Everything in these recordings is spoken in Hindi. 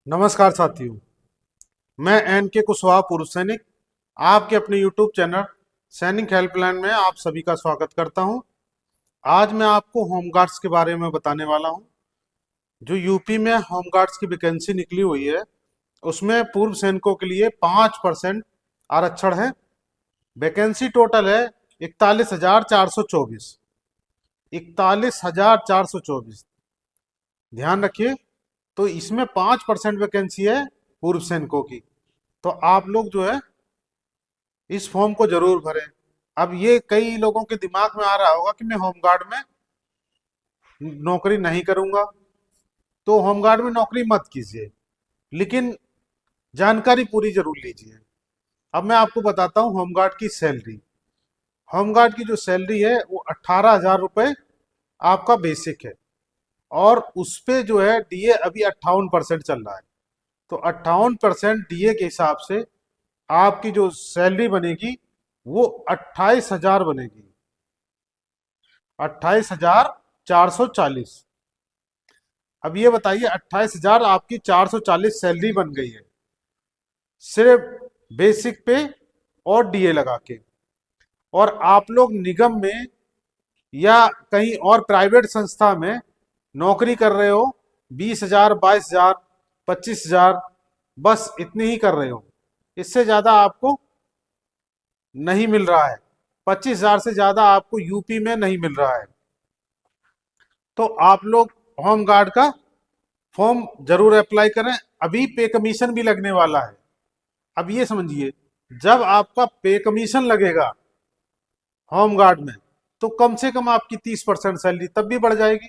नमस्कार साथियों। मैं एन के कुशवाहा पूर्व सैनिक आपके अपने यूट्यूब चैनल सैनिक हेल्पलाइन में आप सभी का स्वागत करता हूं। आज मैं आपको होमगार्ड्स के बारे में बताने वाला हूं। जो यूपी में होमगार्ड्स की वैकेंसी निकली हुई है उसमें पूर्व सैनिकों के लिए 5% आरक्षण है। वैकेंसी टोटल है 41,424। 41,424, ध्यान रखिए। तो इसमें 5% वैकेंसी है पूर्व सैनिकों की। तो आप लोग जो है इस फॉर्म को जरूर भरें। अब ये कई लोगों के दिमाग में आ रहा होगा कि मैं होमगार्ड में नौकरी नहीं करूंगा, तो होमगार्ड में नौकरी मत कीजिए, लेकिन जानकारी पूरी जरूर लीजिए। अब मैं आपको बताता हूँ होमगार्ड की सैलरी। होमगार्ड की जो सैलरी है वो 18,000 रुपये आपका बेसिक है, और उस पे जो है डीए अभी 58% चल रहा है। तो 58% डीए के हिसाब से आपकी जो सैलरी बनेगी वो 28,000 बनेगी। 28,440। अब ये बताइए, 28,000 आपकी 440 सैलरी बन गई है सिर्फ बेसिक पे और डीए लगा के। और आप लोग निगम में या कहीं और प्राइवेट संस्था में नौकरी कर रहे हो, 20,000, 22,000, 25,000, बस इतनी ही कर रहे हो। इससे ज्यादा आपको नहीं मिल रहा है। 25,000 से ज्यादा आपको यूपी में नहीं मिल रहा है। तो आप लोग होमगार्ड का फॉर्म जरूर अप्लाई करें। अभी पे कमीशन भी लगने वाला है। अब ये समझिए, जब आपका पे कमीशन लगेगा होमगार्ड में, तो कम से कम आपकी 30% सैलरी तब भी बढ़ जाएगी।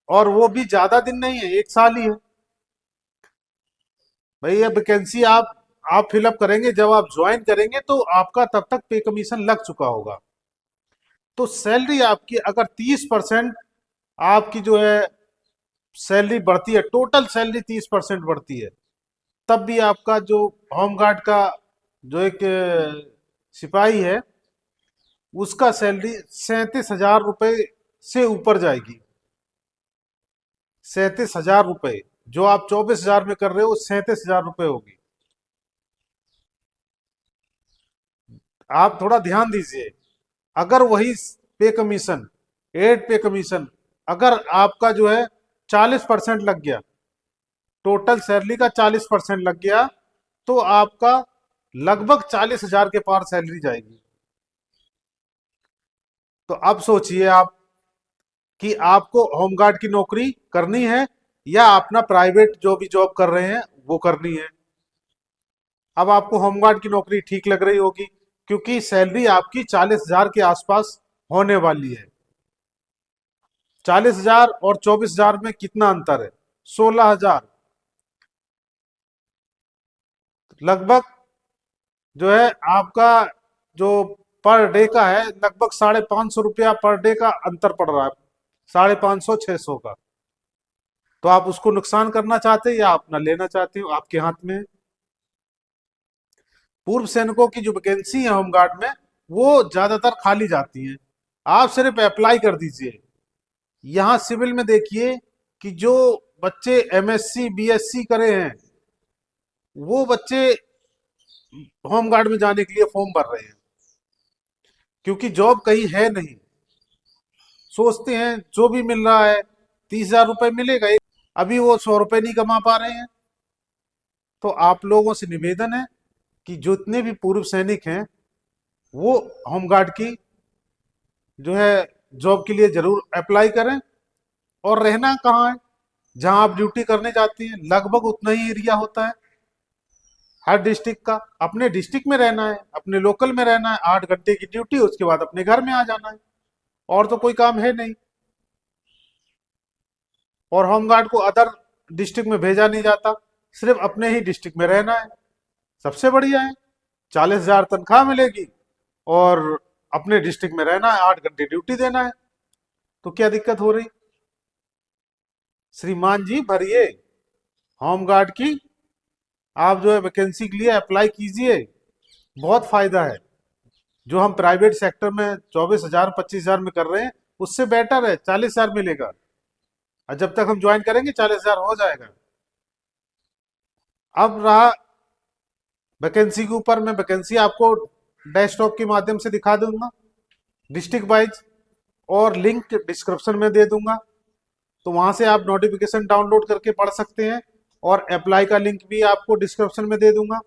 और वो भी ज्यादा दिन नहीं है, 1 साल ही है। भाई ये वैकेंसी आप फिलअप करेंगे, जब आप ज्वाइन करेंगे तो आपका तब तक पे कमीशन लग चुका होगा। तो सैलरी आपकी अगर 30% आपकी जो है सैलरी बढ़ती है, टोटल सैलरी 30% बढ़ती है, तब भी आपका जो होमगार्ड का जो एक सिपाही है उसका सैलरी 37,000 रुपये से ऊपर जाएगी। 37,000 रुपये, जो आप 24,000 में कर रहे हो, 37,000 रुपये होगी। आप थोड़ा ध्यान दीजिए। अगर वही पे कमीशन, एड पे कमीशन, अगर आपका जो है 40% लग गया, टोटल सैलरी का 40% लग गया, तो आपका लगभग 40,000 के पार सैलरी जाएगी। तो अब सोचिए आप कि आपको होमगार्ड की नौकरी करनी है या अपना प्राइवेट जो भी जॉब कर रहे हैं वो करनी है। अब आपको होमगार्ड की नौकरी ठीक लग रही होगी, क्योंकि सैलरी आपकी 40,000 के आसपास होने वाली है। 40,000 और 24,000 में कितना अंतर है? 16,000 लगभग। जो है आपका जो पर डे का है, लगभग 550 रुपया पर डे का अंतर पड़ रहा है। 550, 600 का। तो आप उसको नुकसान करना चाहते हैं या अपना लेना चाहते हो, आपके हाथ में है। पूर्व सैनिकों की जो वैकेंसी है होमगार्ड में, वो ज्यादातर खाली जाती है। आप सिर्फ अप्लाई कर दीजिए। यहाँ सिविल में देखिए कि जो बच्चे एमएससी बीएससी करे हैं, वो बच्चे होमगार्ड में जाने के लिए फॉर्म भर रहे हैं, क्योंकि जॉब कहीं है नहीं। सोचते हैं जो भी मिल रहा है 30,000 रुपये मिलेगा, अभी वो 100 रुपये नहीं कमा पा रहे हैं। तो आप लोगों से निवेदन है कि जितने भी पूर्व सैनिक हैं वो होमगार्ड की जो है जॉब के लिए जरूर अप्लाई करें। और रहना कहाँ है, जहां आप ड्यूटी करने जाती हैं, लगभग उतना ही एरिया होता है हर डिस्ट्रिक्ट का। अपने डिस्ट्रिक्ट में रहना है, अपने लोकल में रहना है, 8 घंटे की ड्यूटी, उसके बाद अपने घर में आ जाना है। और तो कोई काम है नहीं। और होमगार्ड को अदर डिस्ट्रिक्ट में भेजा नहीं जाता, सिर्फ अपने ही डिस्ट्रिक्ट में रहना है। सबसे बढ़िया है। 40,000 तनख्वाह मिलेगी और अपने डिस्ट्रिक्ट में रहना है, 8 घंटे ड्यूटी देना है। तो क्या दिक्कत हो रही? श्रीमान जी भरिए होमगार्ड की। आप जो है वैकेंसी के लिए अप्लाई कीजिए, बहुत फायदा है। जो हम प्राइवेट सेक्टर में 24,000 25,000 में कर रहे हैं, उससे बेटर है, 40,000 मिलेगा। और जब तक हम ज्वाइन करेंगे 40,000 हो जाएगा। अब रहा वैकेंसी के ऊपर, मैं वैकेंसी आपको डेस्कटॉप के माध्यम से दिखा दूंगा डिस्ट्रिक्ट वाइज, और लिंक डिस्क्रिप्शन में दे दूंगा, तो वहां से आप नोटिफिकेशन डाउनलोड करके पढ़ सकते हैं। और अप्लाई का लिंक भी आपको डिस्क्रिप्शन में दे दूंगा,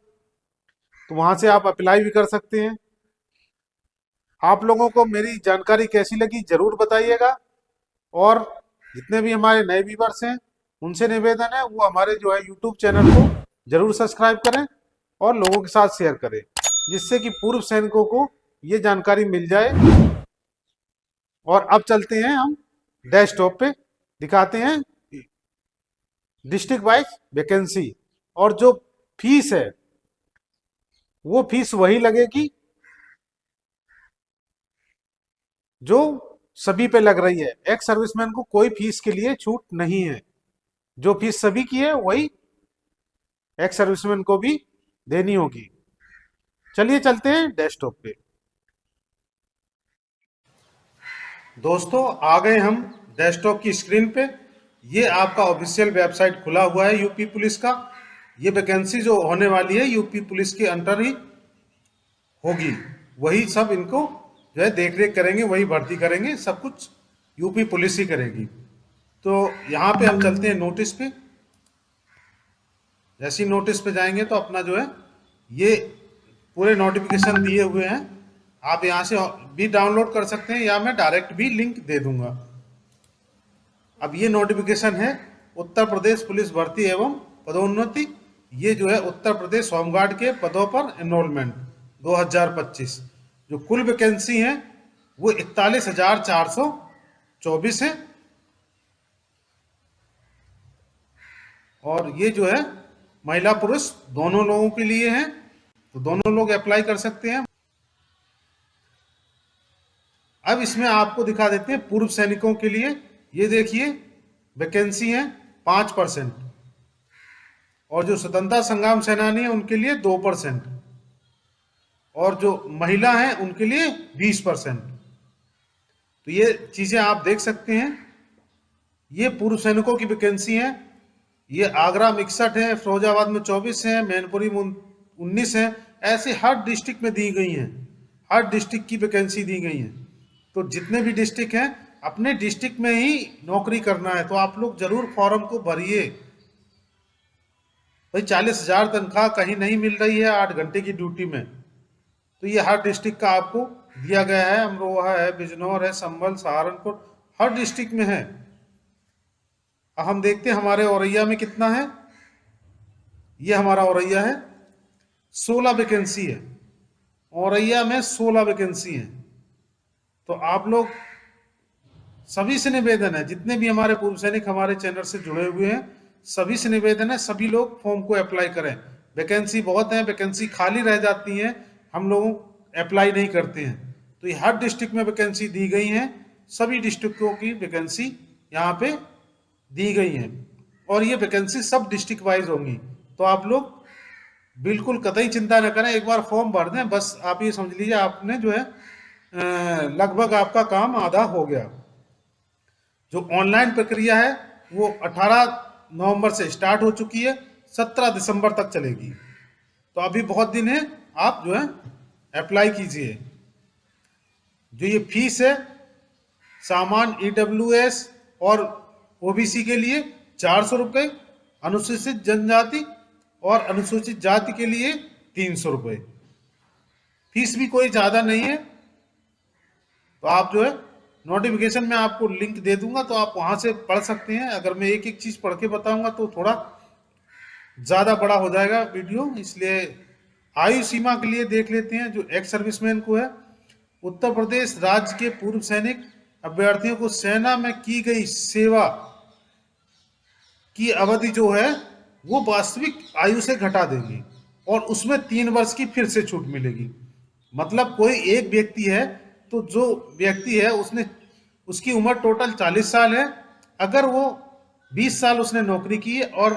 तो वहां से आप अप्लाई भी कर सकते हैं। आप लोगों को मेरी जानकारी कैसी लगी जरूर बताइएगा, और जितने भी हमारे नए व्यूवर्स हैं उनसे निवेदन है वो हमारे जो है यूट्यूब चैनल को जरूर सब्सक्राइब करें और लोगों के साथ शेयर करें, जिससे कि पूर्व सैनिकों को ये जानकारी मिल जाए। और अब चलते हैं हम डेस्कटॉप पे, दिखाते हैं डिस्ट्रिक्ट वाइज वैकेंसी। और जो फीस है वो फीस वही लगेगी जो सभी पे लग रही है। एक्स सर्विसमैन को कोई फीस के लिए छूट नहीं है, जो फीस सभी की है वही एक्स सर्विसमैन को भी देनी होगी। चलिए चलते हैं डेस्कटॉप पे। दोस्तों आ गए हम डेस्कटॉप की स्क्रीन पे। ये आपका ऑफिशियल वेबसाइट खुला हुआ है यूपी पुलिस का। ये वैकेंसी जो होने वाली है यूपी पुलिस के अंडर ही होगी, वही सब इनको जो है देख रेख करेंगे, वही भर्ती करेंगे, सब कुछ यूपी पुलिस ही करेगी। तो यहाँ पे हम चलते हैं नोटिस पे। जैसे ही नोटिस पे जाएंगे तो अपना जो है ये पूरे नोटिफिकेशन दिए हुए हैं, आप यहाँ से भी डाउनलोड कर सकते हैं या मैं डायरेक्ट भी लिंक दे दूंगा। अब ये नोटिफिकेशन है उत्तर प्रदेश पुलिस भर्ती एवं पदोन्नति। ये जो है उत्तर प्रदेश होमगार्ड के पदों पर एनरोलमेंट 2025। जो कुल वैकेंसी है वो 41,424 है। और ये जो है महिला पुरुष दोनों लोगों के लिए है, तो दोनों लोग अप्लाई कर सकते हैं। अब इसमें आपको दिखा देते हैं पूर्व सैनिकों के लिए। ये देखिए वैकेंसी है 5%, और जो स्वतंत्रता संग्राम सेनानी है उनके लिए 2%, और जो महिला है उनके लिए 20%। तो ये चीजें आप देख सकते हैं। ये पूर्व सैनिकों की वैकेंसी है। ये आगरा में 61 है, फिरोजाबाद में 24 है, मैनपुरी में 19 है। ऐसे हर डिस्ट्रिक्ट में दी गई हैं, हर डिस्ट्रिक्ट की वैकेंसी दी गई है। तो जितने भी डिस्ट्रिक्ट हैं अपने डिस्ट्रिक्ट में ही नौकरी करना है, तो आप लोग जरूर फॉर्म को भरिए। भाई 40,000 तनख्वाह कहीं नहीं मिल रही है 8 घंटे की ड्यूटी में। तो ये हर डिस्ट्रिक्ट का आपको दिया गया है, अमरोहा है, बिजनौर है, संभल, सहारनपुर, हर डिस्ट्रिक्ट में है। अब हम देखते हैं हमारे औरैया में कितना है। ये हमारा औरैया है, 16 वैकेंसी है। औरैया में 16 वैकेंसी है। तो आप लोग सभी से निवेदन है, जितने भी हमारे पूर्व सैनिक हमारे चैनल से जुड़े हुए हैं सभी से निवेदन है, सभी लोग फॉर्म को अप्लाई करें। वैकेंसी बहुत है, वैकेंसी खाली रह जाती है, हम लोग अप्लाई नहीं करते हैं। तो ये हर डिस्ट्रिक्ट में वैकेंसी दी गई है, सभी डिस्ट्रिक्टों की वैकेंसी यहाँ पे दी गई है, और ये वैकेंसी सब डिस्ट्रिक्ट वाइज होंगी। तो आप लोग बिल्कुल कतई चिंता न करें, एक बार फॉर्म भर दें, बस आप ये समझ लीजिए आपने जो है लगभग आपका काम आधा हो गया। जो ऑनलाइन प्रक्रिया है वो 18 नवंबर से स्टार्ट हो चुकी है, 17 दिसंबर तक चलेगी। तो अभी बहुत दिन है, आप जो है अप्लाई कीजिए। जो ये फीस है सामान ईडब्ल्यूएस और ओबीसी के लिए 400 रुपये, अनुसूचित जनजाति और अनुसूचित जाति के लिए 300 रुपये। फीस भी कोई ज़्यादा नहीं है। तो आप जो है नोटिफिकेशन में आपको लिंक दे दूंगा, तो आप वहां से पढ़ सकते हैं। अगर मैं एक एक चीज पढ़ के बताऊंगा तो थोड़ा ज्यादा बड़ा हो जाएगा वीडियो, इसलिए आयु सीमा के लिए देख लेते हैं। जो एक्स सर्विसमैन को है, उत्तर प्रदेश राज्य के पूर्व सैनिक अभ्यर्थियों को सेना में की गई सेवा की अवधि जो है वो वास्तविक आयु से घटा देंगे, और उसमें 3 वर्ष की फिर से छूट मिलेगी। मतलब कोई एक व्यक्ति है, तो जो व्यक्ति है उसने उसकी उम्र टोटल 40 साल है, अगर वो 20 साल उसने नौकरी की है, और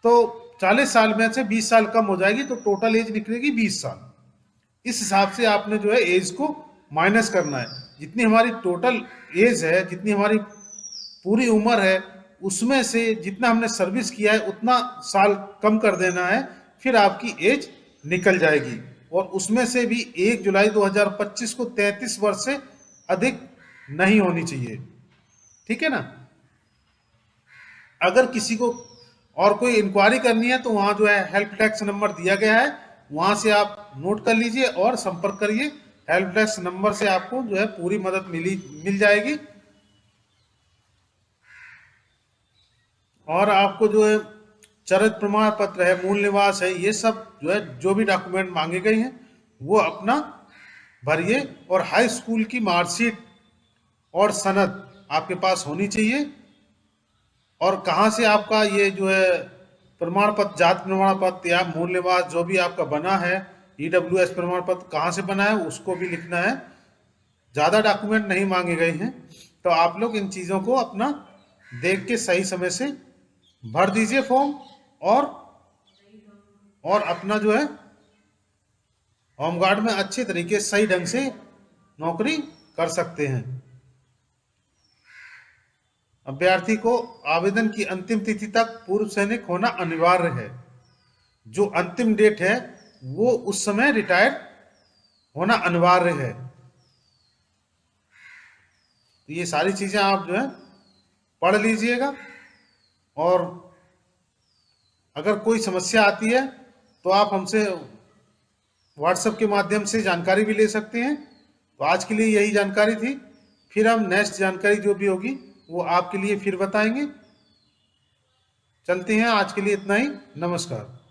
तो 40 साल में से 20 साल कम हो जाएगी, तो टोटल एज निकलेगी 20 साल। इस हिसाब से आपने जो है एज को माइनस करना है। जितनी हमारी टोटल एज है, जितनी हमारी पूरी उम्र है उसमें से जितना हमने सर्विस किया है उतना साल कम कर देना है, फिर आपकी एज निकल जाएगी। और उसमें से भी 1 जुलाई 2025 को 33 वर्ष से अधिक नहीं होनी चाहिए। ठीक है ना। अगर किसी को और कोई इंक्वायरी करनी है तो वहां जो है हेल्प डेस्क नंबर दिया गया है, वहां से आप नोट कर लीजिए और संपर्क करिए। हेल्प डेस्क नंबर से आपको जो है पूरी मदद मिल जाएगी। और आपको जो है चरित्र प्रमाण पत्र है, मूल निवास है, ये सब जो है जो भी डॉक्यूमेंट मांगे गए हैं वो अपना भरिए। और हाई स्कूल की मार्कशीट और सनद आपके पास होनी चाहिए। और कहाँ से आपका ये जो है प्रमाण पत्र, जाति प्रमाण पत्र या मूल निवास जो भी आपका बना है, ईडब्ल्यूएस प्रमाण पत्र कहाँ से बना है उसको भी लिखना है। ज़्यादा डॉक्यूमेंट नहीं मांगे गए हैं, तो आप लोग इन चीज़ों को अपना देख के सही समय से भर दीजिए फॉर्म। और अपना जो है होमगार्ड में अच्छे तरीके सही ढंग से नौकरी कर सकते हैं। अभ्यर्थी को आवेदन की अंतिम तिथि तक पूर्व सैनिक होना अनिवार्य है। जो अंतिम डेट है वो उस समय रिटायर होना अनिवार्य है। तो ये सारी चीजें आप जो है पढ़ लीजिएगा। और अगर कोई समस्या आती है तो आप हमसे व्हाट्सएप के माध्यम से जानकारी भी ले सकते हैं। तो आज के लिए यही जानकारी थी, फिर हम नेक्स्ट जानकारी जो भी होगी वो आपके लिए फिर बताएंगे। चलते हैं, आज के लिए इतना ही। नमस्कार।